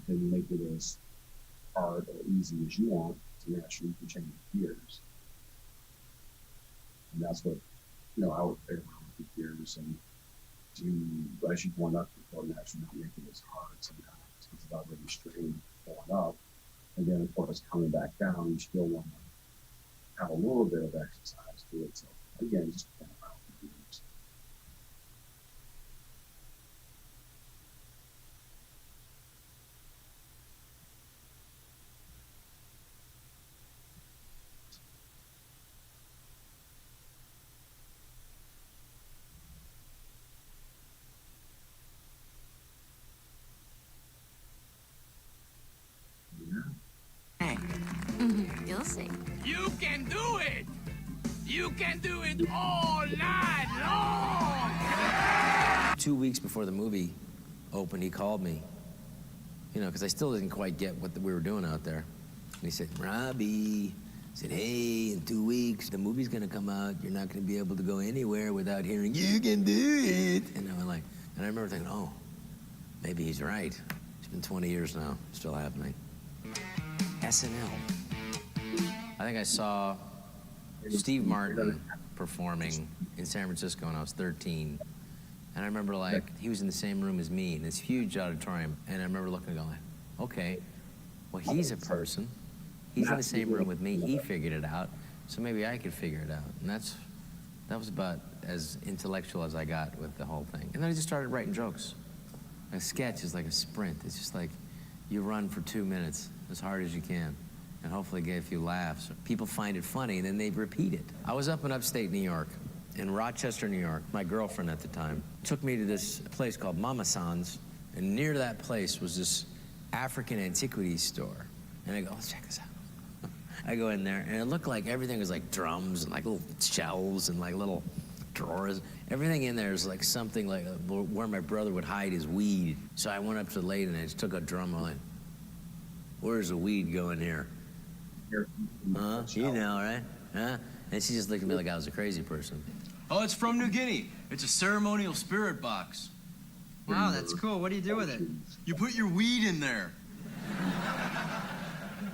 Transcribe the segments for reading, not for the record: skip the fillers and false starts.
you can make it as hard or easy as you want to naturally you can change gears. And that's what, I would play around with the gears and do, as you going up, before naturally not make it as hard sometimes because it's already strained going up. And then, of course, coming back down, you still want to have a little bit of exercise to it. So, again, just playing around with the gears. You'll see. You can do it! You can do it all night long! 2 weeks before the movie opened, he called me, because I still didn't quite get what we were doing out there. And he said, Robbie, hey, in 2 weeks, the movie's gonna come out. You're not gonna be able to go anywhere without hearing, you can do it. And I remember thinking, oh, maybe he's right. It's been 20 years now, still happening. SNL. I think I saw Steve Martin performing in San Francisco when I was 13. And I remember, he was in the same room as me in this huge auditorium. And I remember looking and going, okay, well, he's a person. He's in the same room with me. He figured it out. So maybe I could figure it out. And that was about as intellectual as I got with the whole thing. And then I just started writing jokes. A sketch is like a sprint. It's just like you run for 2 minutes as hard as you can. And hopefully get a few laughs. People find it funny, and then they repeat it. I was up in upstate New York, in Rochester, New York. My girlfriend at the time took me to this place called Mama San's, and near that place was this African antiquities store. And I go, let's check this out. I go in there, and it looked like everything was like drums and like little shelves and like little drawers. Everything in there is like something like where my brother would hide his weed. So I went up to the lady, and I just took a drum and went, where's the weed going here? Huh? You know, right? Huh? And she just looked at me like I was a crazy person. Oh, it's from New Guinea. It's a ceremonial spirit box. Wow, that's cool. What do you do with it? You put your weed in there.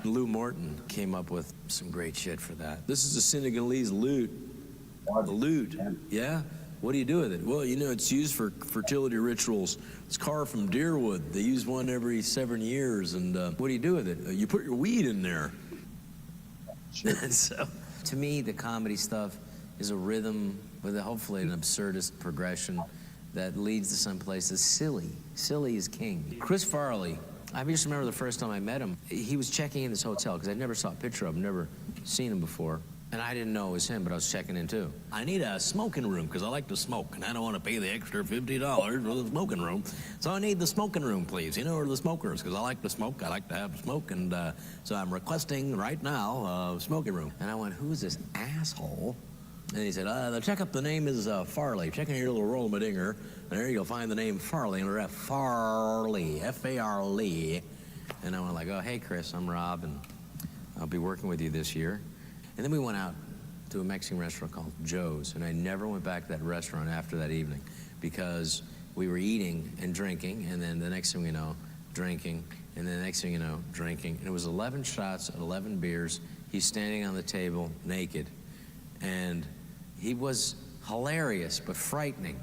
Lou Morton came up with some great shit for that. This is a Senegalese lute. A lute, yeah? What do you do with it? Well, it's used for fertility rituals. It's carved from deer wood. They use one every 7 years. And what do you do with it? You put your weed in there. So, to me, the comedy stuff is a rhythm with hopefully an absurdist progression that leads to some places silly. Silly is king. Chris Farley, I just remember the first time I met him. He was checking in this hotel because I never saw a picture of him, never seen him before. And I didn't know it was him, but I was checking in too. I need a smoking room because I like to smoke, and I don't want to pay the extra $50 for the smoking room. So I need the smoking room, please. Or the smokers, because I like to smoke. I like to have smoke, and so I'm requesting right now a smoking room. And I went, who's this asshole? And he said, check up, the name is Farley. Check in your little roll-a-dinger, and there you'll find the name Farley, and Farley, F-A-R-L-E. And I went like, oh, hey, Chris, I'm Rob, and I'll be working with you this year. And then we went out to a Mexican restaurant called Joe's, and I never went back to that restaurant after that evening because we were eating and drinking, and then the next thing we know, drinking, and then the next thing you know, drinking. And it was 11 shots, 11 beers. He's standing on the table naked, and he was hilarious but frightening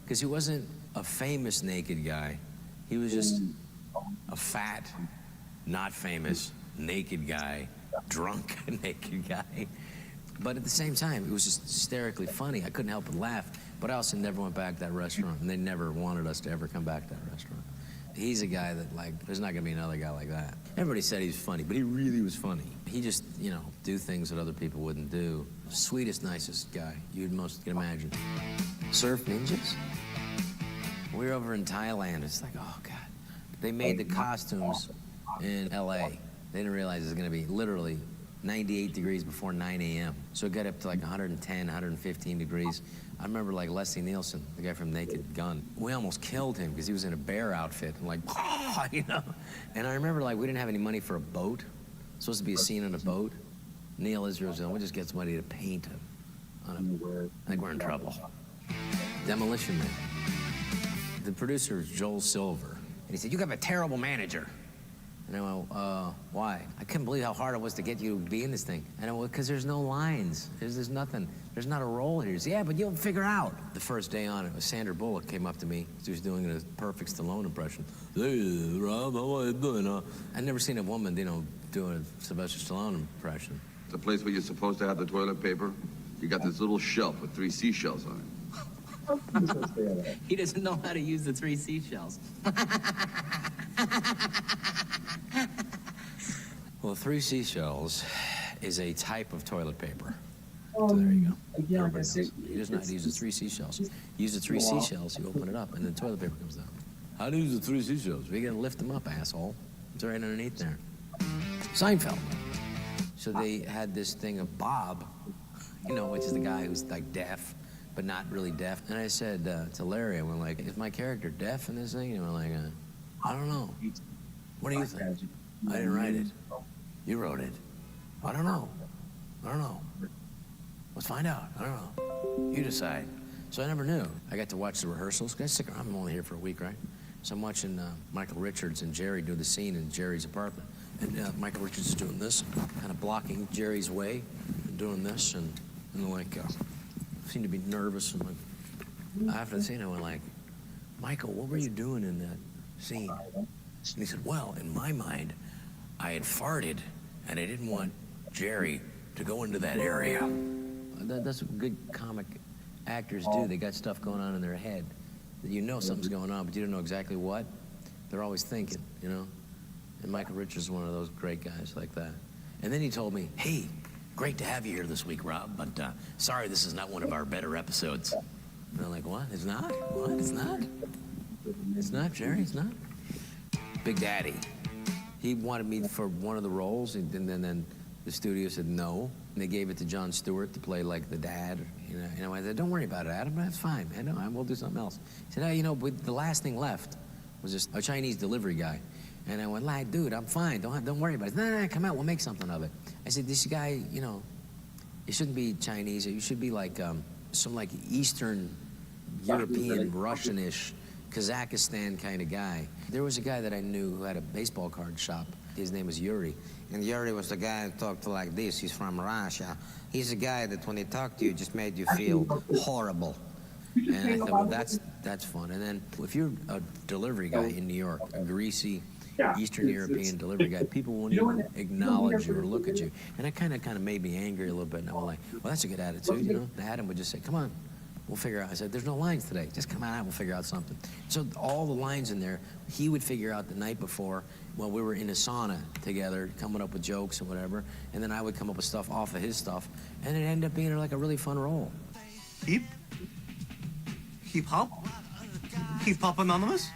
because he wasn't a famous naked guy. He was just a fat, not famous, naked guy. Drunk naked guy. But at the same time, it was just hysterically funny. I couldn't help but laugh. But I also never went back to that restaurant, and they never wanted us to ever come back to that restaurant. He's a guy that, there's not gonna be another guy like that. Everybody said he was funny, but he really was funny. He just, do things that other people wouldn't do. Sweetest, nicest guy you'd most can imagine. Surf ninjas? We were over in Thailand. It's like, oh, God. They made the costumes in L.A. They didn't realize it was going to be literally 98 degrees before 9 a.m. So it got up to 110, 115 degrees. I remember Leslie Nielsen, the guy from Naked Gun. We almost killed him because he was in a bear outfit and And I remember we didn't have any money for a boat. It's supposed to be a scene on a boat. Neil Israel's going, we'll just get somebody to paint him. I think we're in trouble. Demolition Man. The producer is Joel Silver. And he said, you have a terrible manager. And I went, why? I couldn't believe how hard it was to get you to be in this thing. And I went, because there's no lines. There's nothing. There's not a role here. He said, yeah, but you'll figure out. The first day on it, Sandra Bullock came up to me. She was doing a perfect Stallone impression. Hey, Rob, how are you doing? I'd never seen a woman, doing a Sylvester Stallone impression. The place where you're supposed to have the toilet paper, you got this little shelf with 3 seashells on it. He doesn't know how to use the 3 seashells. Well, 3 seashells is a type of toilet paper. So there you go. Again, like I Everybody said, knows. He doesn't know how to use the 3 seashells. You use the 3 seashells, you open it up, and the toilet paper comes down. How to use the 3 seashells? We gotta lift them up, asshole. It's right underneath there. Seinfeld. So they had this thing of Bob, which is the guy who's like deaf, but not really deaf. And I said to Larry, I went like, is my character deaf in this thing? And he went like, I don't know. What do you think? I didn't write it. You wrote it. I don't know. Let's find out. I don't know. You decide. So I never knew. I got to watch the rehearsals. I'm only here for a week, right? So I'm watching Michael Richards and Jerry do the scene in Jerry's apartment. And Michael Richards is doing this, kind of blocking Jerry's way, and doing this, and like, seemed to be nervous. And like, after the scene, I went like, Michael, what were you doing in that scene? And he said, well, in my mind, I had farted, and I didn't want Jerry to go into that area. That's what good comic actors do. They got stuff going on in their head. Something's going on, but you don't know exactly what. They're always thinking, And Michael Richards is one of those great guys like that. And then he told me, hey, great to have you here this week, Rob, but sorry this is not one of our better episodes. And I'm like, what? It's not? What? It's not? It's not, Jerry? It's not? Big Daddy. He wanted me for one of the roles, and then the studio said no. And they gave it to Jon Stewart to play like the dad. I said, don't worry about it, Adam. That's fine, man. We'll do something else. He said, but the last thing left was just a Chinese delivery guy. And I went, like, dude, I'm fine. Don't worry about it. No, come out. We'll make something of it. I said, this guy, it shouldn't be Chinese. You should be like some like Eastern European, Russian-ish, Kazakhstan kind of guy. There was a guy that I knew who had a baseball card shop. His name was Yuri. And Yuri was the guy who talked like this. He's from Russia. He's a guy that when he talked to you, just made you feel horrible. And I thought, well, that's fun. And then if you're a delivery guy in New York, a greasy Eastern European delivery guy, people won't even acknowledge you or look at you. And that kind of made me angry a little bit. And I was like, well, that's a good attitude, And Adam would just say, come on, we'll figure out. I said, there's no lines today. Just come out, we'll figure out something. So all the lines in there, he would figure out the night before while we were in a sauna together, coming up with jokes and whatever. And then I would come up with stuff off of his stuff. And it ended up being like a really fun role. Hip hop? Hip hop Anonymous?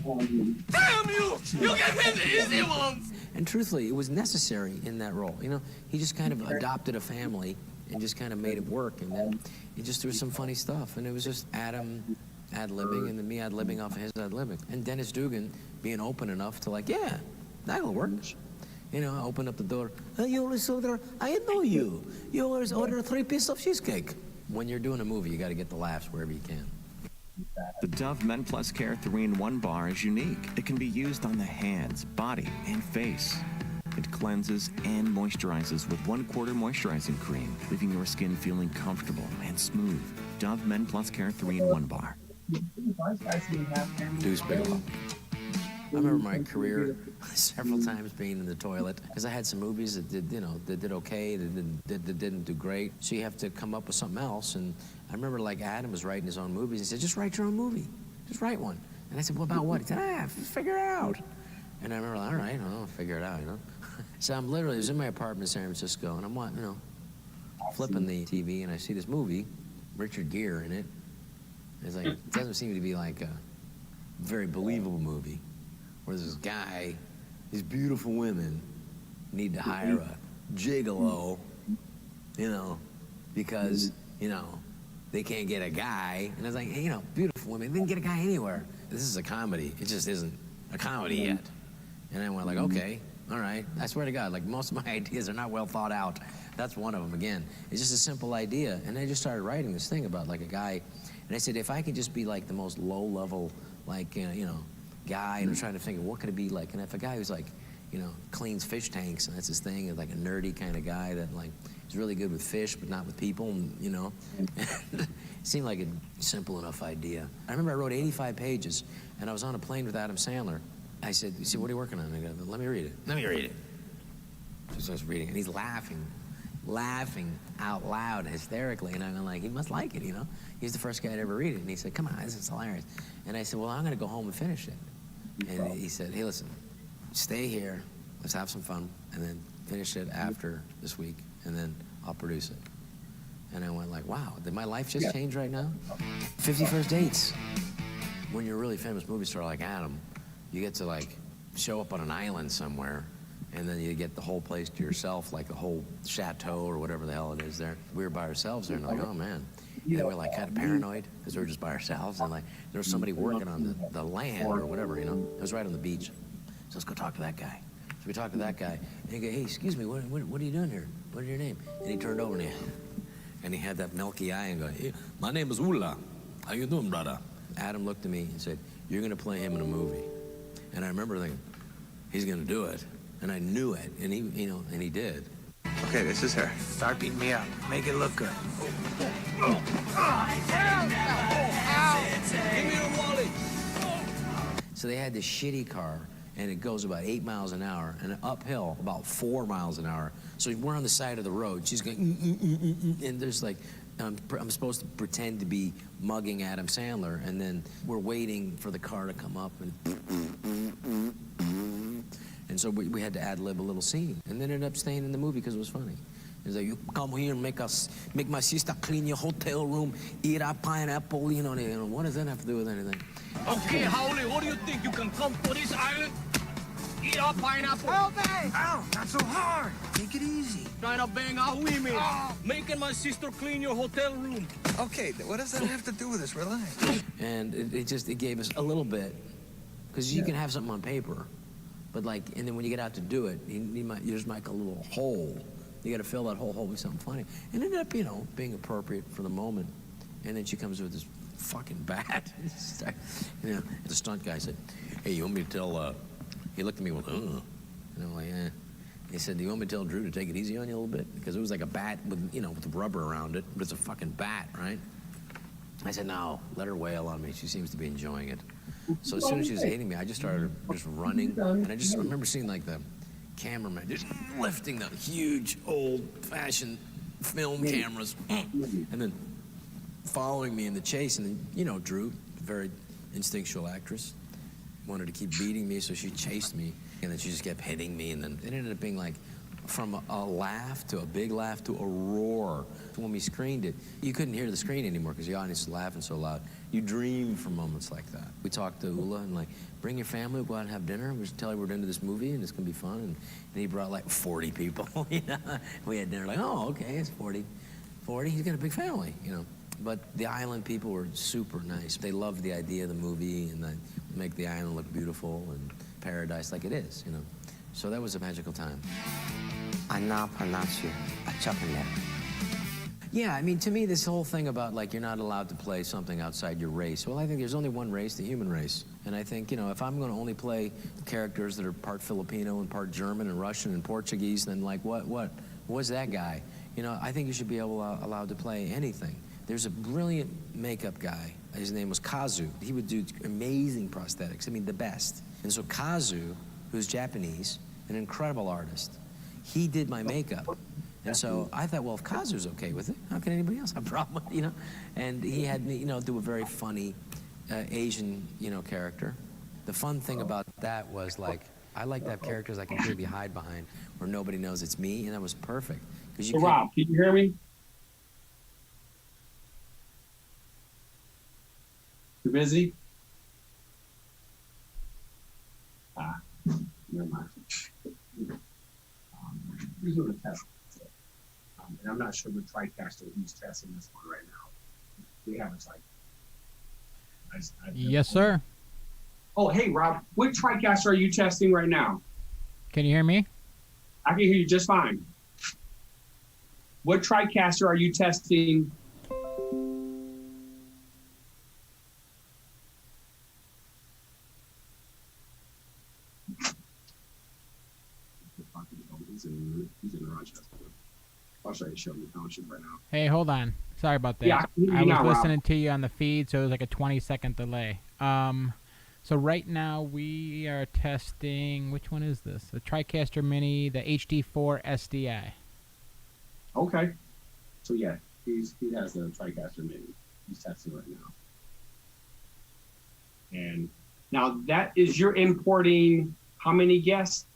Damn you! You get me the easy ones! And truthfully, it was necessary in that role. He just kind of adopted a family and just kind of made it work. And then he just threw some funny stuff. And it was just Adam ad-libbing and then me ad-libbing off of his ad-libbing. And Dennis Dugan being open enough to like, yeah, that'll work. I opened up the door. Hey, you always order, I know you. You always order 3 pieces of cheesecake. When you're doing a movie, you got to get the laughs wherever you can. The Dove Men Plus Care 3-in-1 bar is unique. It can be used on the hands, body, and face. It cleanses and moisturizes with 1/4 moisturizing cream, leaving your skin feeling comfortable and smooth. Dove Men Plus Care 3-in-1 bar. Deuce Bigelow. I remember my career several times being in the toilet because I had some movies that did okay, that didn't do great. So you have to come up with something else. And I remember like Adam was writing his own movies. He said, just write your own movie. Just write one. And I said, well, about what? He said, figure it out. And I remember, all right, I'll figure it out, So I'm literally, I was in my apartment in San Francisco, and I'm, flipping the TV, and I see this movie, Richard Gere in it. It's like, it doesn't seem to be like a very believable movie. Where this guy, these beautiful women need to hire a gigolo, because, they can't get a guy. And I was like, hey, beautiful women, they didn't get a guy anywhere. This is a comedy. It just isn't a comedy yet. And I went like, okay, all right. I swear to God, like most of my ideas are not well thought out. That's one of them, again. It's just a simple idea. And I just started writing this thing about like a guy. And I said, if I could just be like the most low level, like, guy, and I'm trying to think of what could it be like. And if a guy who's like, you know, cleans fish tanks, and that's his thing, and like a nerdy kind of guy that like is really good with fish, but not with people, and, you know. It seemed like a simple enough idea. I remember I wrote 85 pages, and I was on a plane with Adam Sandler. I said, "You see, what are you working on?" And I go, "Let me read it. Let me read it." So I was reading, and he's laughing out loud, hysterically, and I'm like, he must like it, you know? He's the first guy to ever read it, and he said, "Come on, this is hilarious." And I said, "Well, I'm gonna go home and finish it." And he said, "Hey, listen, stay here, let's have some fun, and then finish it after this week, and then I'll produce it." And I went like, wow, did my life just change right now? 50 First Dates. When you're a really famous movie star like Adam, you get to like show up on an island somewhere, and then you get the whole place to yourself, like the whole chateau or whatever the hell it is there. We were by ourselves there, and like, oh man. And we were like kind of paranoid because we were just by ourselves, and like there was somebody working on the land or whatever, you know. It was right on the beach. So let's go talk to that guy. So we talked to that guy, and he go, "Hey, excuse me, what are you doing here? What is your name?" And he turned over and he had that milky eye and go, "Hey, my name is Ula. How you doing, brother?" Adam looked at me and said, "You're gonna play him in a movie." And I remember thinking, he's gonna do it. And I knew it, and he, you know, and he did. Okay, this is her. Start beating me up. Make it look good. Give me the wallet. So they had this shitty car, and it goes about 8 miles an hour, and uphill about 4 miles an hour. So we're on the side of the road. She's going, and there's like, I'm supposed to pretend to be mugging Adam Sandler, and then we're waiting for the car to come up, and so we had to ad-lib a little scene, and then ended up staying in the movie because it was funny. He's like, "You come here and make my sister clean your hotel room, eat our pineapple," you know, and what does that have to do with anything? Okay, Howley, what do you think? You can come to this island, eat our pineapple? Help me! Ow, not so hard. Take it easy. Trying to bang our women. Making my sister clean your hotel room. Okay, what does that have to do with this? Relax. And it gave us a little bit, because you can have something on paper, but like, and then when you get out to do it, there's like a little hole. You got to fill that whole hole with something funny. And it ended up, you know, being appropriate for the moment. And then she comes with this fucking bat. You know, the stunt guy said, "Hey, you want me to tell?" He looked at me with, "And I'm like, eh." He said, "Do you want me to tell Drew to take it easy on you a little bit?" Because it was like a bat with, you know, with rubber around it, but it's a fucking bat, right? I said, "No, let her wail on me. She seems to be enjoying it." So as soon as she was hitting me, I just started just running, and I just remember seeing like the cameraman just lifting the huge old-fashioned film cameras, and then following me in the chase. And then, you know, Drew, very instinctual actress, wanted to keep beating me, so she chased me, and then she just kept hitting me, and then it ended up being like from a laugh to a big laugh to a roar. When we screened it, you couldn't hear the screen anymore because the audience was laughing so loud. You dream for moments like that. We talked to Ula and like, "Bring your family, we'll go out and have dinner. We'll just tell you we're into this movie and it's gonna be fun." And he brought like 40 people, you know. We had dinner like, "Oh, okay, it's 40. He's got a big family, you know." But the island people were super nice. They loved the idea of the movie and they make the island look beautiful and paradise like it is, you know. So that was a magical time. Yeah, I mean, to me, this whole thing about, like, you're not allowed to play something outside your race. Well, I think there's only one race, the human race. And I think, you know, if I'm going to only play characters that are part Filipino and part German and Russian and Portuguese, then, like, what's that guy? You know, I think you should be allowed to play anything. There's a brilliant makeup guy. His name was Kazu. He would do amazing prosthetics. I mean, the best. And so Kazu, who's Japanese, an incredible artist, he did my makeup. And so I thought, well, if Kazu's okay with it, how can anybody else have a problem with it, you know? And he had me, you know, do a very funny Asian, you know, character. The fun thing about that was, like, I like to have characters I can really hide behind where nobody knows it's me, and that was perfect. Because you Rob, can you hear me? You're busy? Never mind. He's doing a test. And I'm not sure the TriCaster who's testing this one right now. We have a TriCaster. Yes, sir. Oh, hey, Rob. What TriCaster are you testing right now? Can you hear me? I can hear you just fine. What TriCaster are you testing? He's in Rochester. I'll show you Shelby Township right now. Hey, hold on. Sorry about that. Yeah, I was now, Rob. listening to you on the feed, so it was like a 20-second delay. So right now we are testing. Which one is this? The TriCaster Mini, the HD4 SDI. Okay. So yeah, he has the TriCaster Mini. He's testing right now. And now that is you're importing how many guests?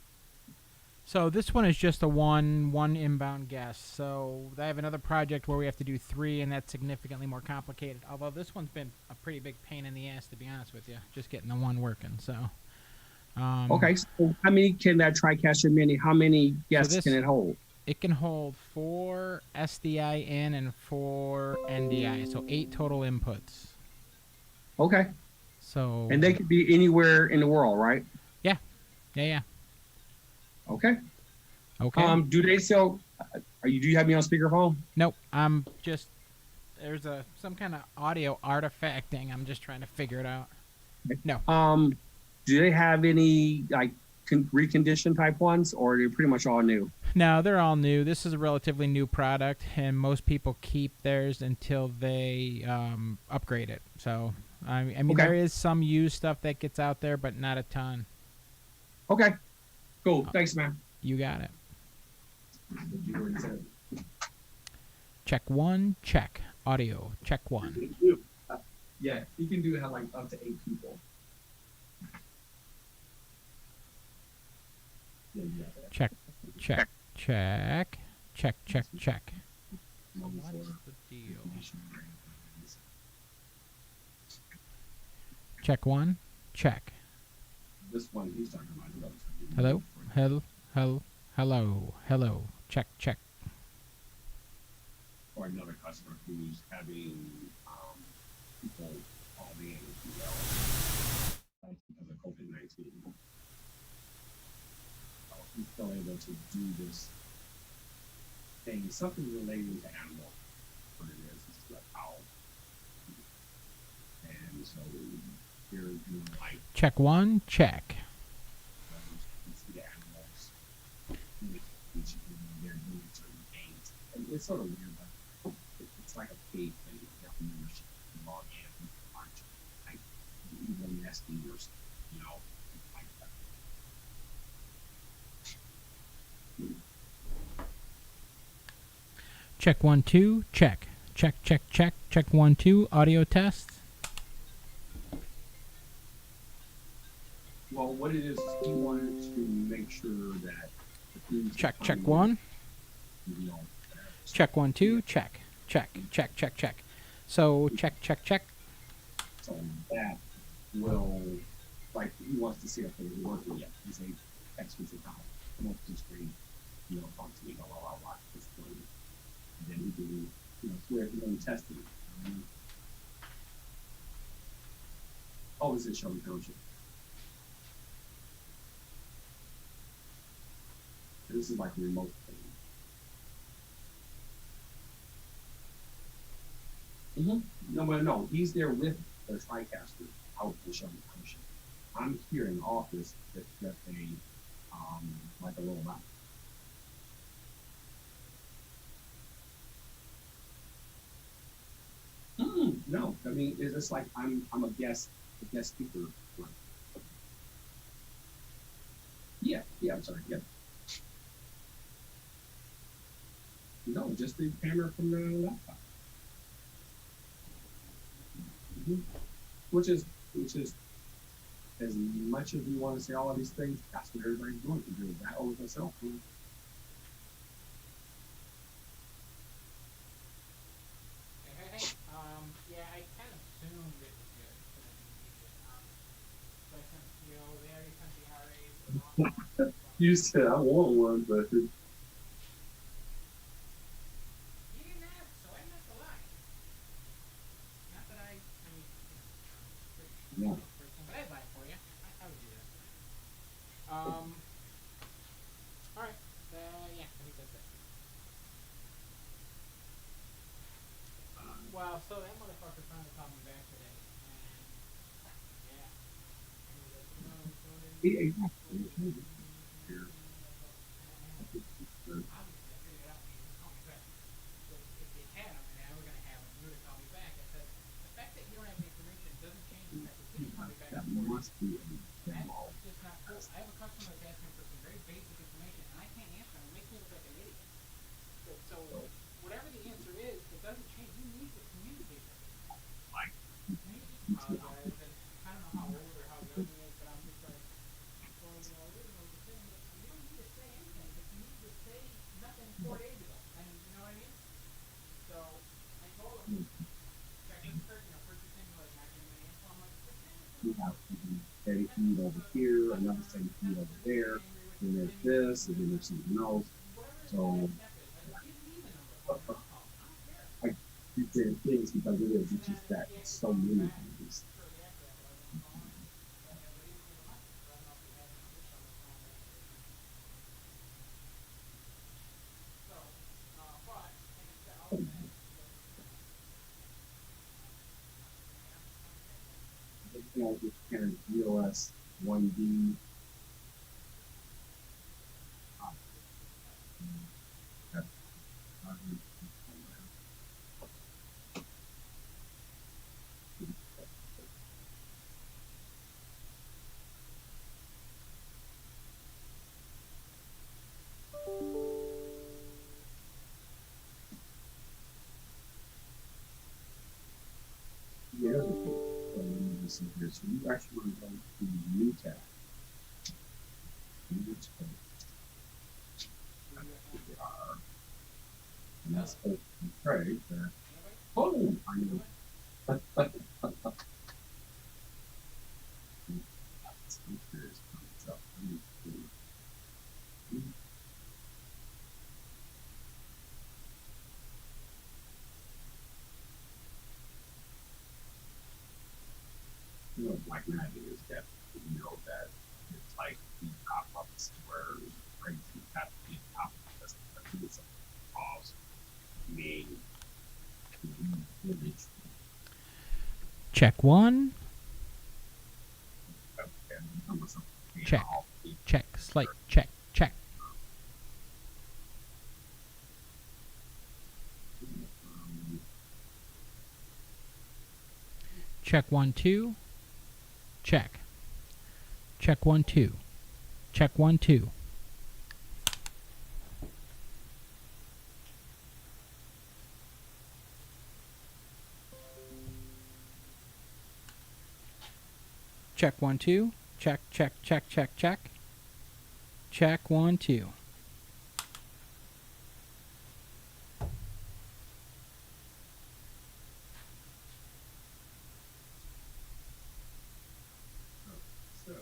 So this one is just a one inbound guest. So I have another project where we have to do 3, and that's significantly more complicated. Although this one's been a pretty big pain in the ass, to be honest with you, just getting the one working. So. Okay, so how many can that TriCaster Mini? How many guests can it hold? It can hold 4 SDI in and 4 NDI, so 8 total inputs. Okay. So. And they could be anywhere in the world, right? Yeah. Yeah. Okay. Okay. Do they sell? Do you have me on speakerphone? Nope. I'm just. There's some kind of audio artifact thing. I'm just trying to figure it out. No. Do they have any like reconditioned type ones, or are they pretty much all new? No, they're all new. This is a relatively new product, and most people keep theirs until they upgrade it. So, I mean, Okay. there is some used stuff that gets out there, but not a ton. Okay. Cool. Thanks, man. You got it. Check 1, check. Audio, check 1. Yeah, you can do have like up to 8 people. Yeah, Check. Check. What is the deal? Check 1, check. This one he's talking about. Hello. Check. Or another customer who's having people call in because of COVID-19. He's still able to do this thing, something related to animals. What it is, it's like how. And so you're doing like Check 1, check. the animals, they're doing certain things. And it's sort of weird, but it's like a paid thing. You have membership, you log in, like even nesting or something, like that. Check 1, 2, check. Check 1, 2, audio test. Well, what it is, he wanted to make sure that the things Check 1. that Check 1, 2, check. So check. So that will, like, he wants to see if they're working yet. He's a text me out. Come up to the screen, talk to me, blah, this point. And then he can, swear if you're going to test it. Oh, is it Shelby Township? This is like a remote thing. No, he's there with the TriCaster out in Shelby Township. I'm here in the office that they, like a little map. No, I mean, it's just like I'm a guest speaker. Yeah, I'm sorry, yeah. No, just the camera from the laptop. Which is as much as we want to say all of these things, that's what everybody's doing to do that over the cell phone. Hey, yeah, I kind of assumed it was good. But they already sent the RAs. You said I want one, but no. But I'd buy it for you. I would do that. Alright. Yeah, I think that's it. Well, so that motherfucker finally called me back today. And, yeah. That must be a demo. You have steady feed over here, another steady feed over there, and there's this, and then there's something else. So I keep saying things because it is, it's just that it's so many things. You know, just kind of GLS 1D. Yeah, there's a thing. So let me just see here. So you actually want to go to the new tab. New tab. That's where they are. And that's open trade. Oh, I know. I'm curious how it's up. Let me see. You know, black magic is that you know that it's like the top of the square is crazy at the top of this. I think it's a cause main image. Check one. Check. Check. Slate. Check. Check. Check 1 2. Check. Check 1 2. Check 1 2. Check 1 2. Check. Check. Check. Check. Check. Check 1 2. So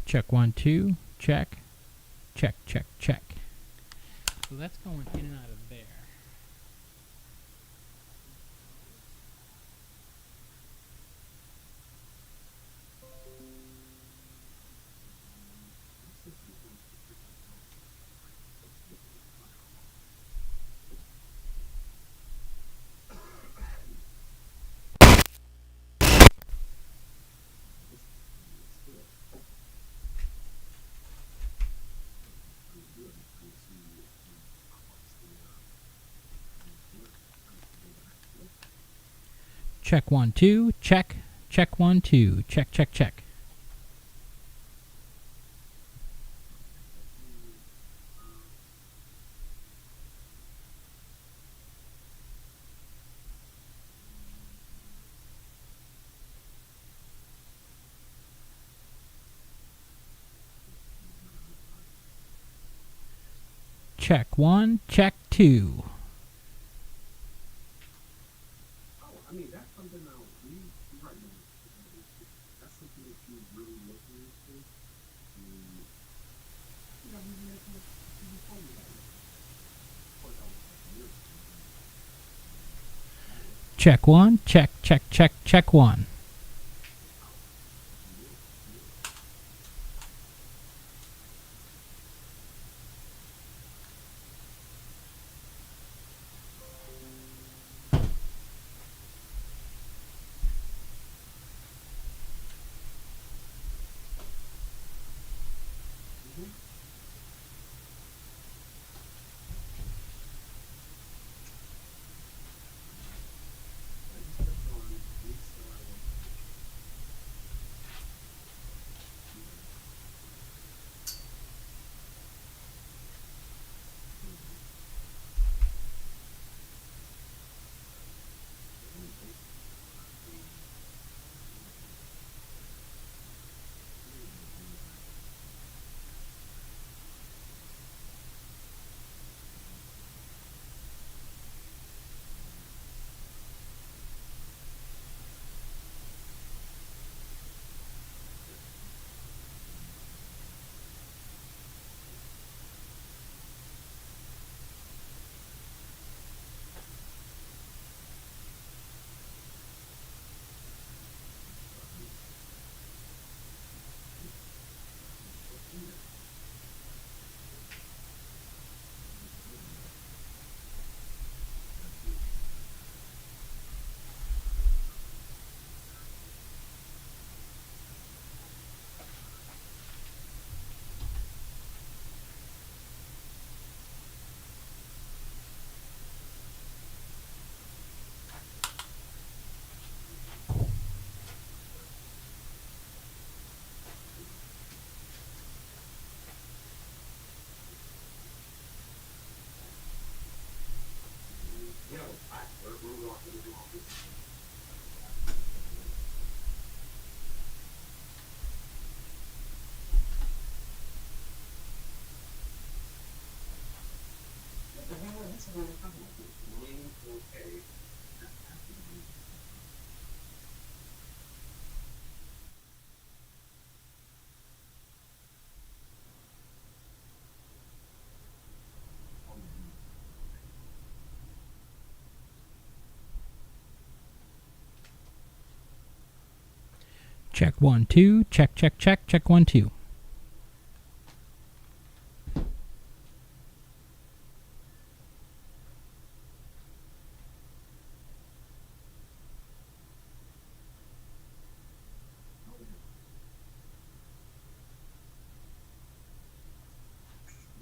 Check 1 2. Check. Check. Check. Check. So that's going in and out of there. Check 1 2. Check. Check 1 2. Check. Check. Check. Check 1. Check 2. oh, I mean that's something now you right now. That's something that you really looking into. You know, you told me that. Of course, I was like, Check one. Check, check, check, check one. Check 1 2. Check, check, check, check 1 2.